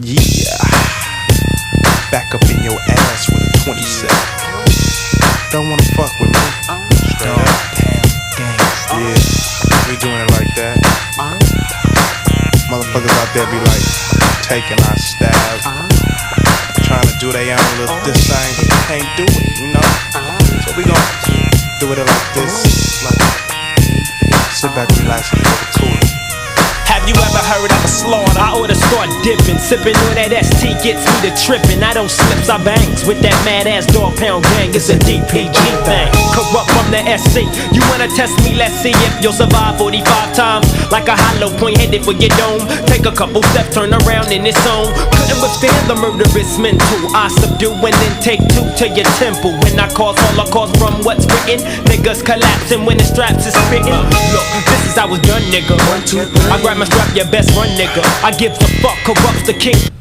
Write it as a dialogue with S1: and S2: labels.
S1: Yeah, back up in your ass with a 27. Don't wanna fuck with me. Straight up. Yeah, we doing it like that. Motherfuckers out there be like taking our styles, trying to do their own little this thing, but they can't do it, you know. So we gon' do it like this. Like, sit back, relax, and get it cool.
S2: Have you ever heard of a slaughter? I oughta start dipping, sipping on that ST gets me to tripping. I don't slips, I bangs with that mad ass dog pound gang. It's a DPG thing, corrupt from the SC. You wanna test me? Let's see if you'll survive 45 times like a hollow point headed for your dome. Take a couple steps, turn around in its own. Couldn't withstand the murderous mental. I subdue and then take two to your temple. When I cause holocaust from what's written, niggas collapsing when the straps is spitting. Look, this is how it's done, nigga. 1, 2, 3. I grab my strap, your best run, nigga. I give a fuck, corrupts the king.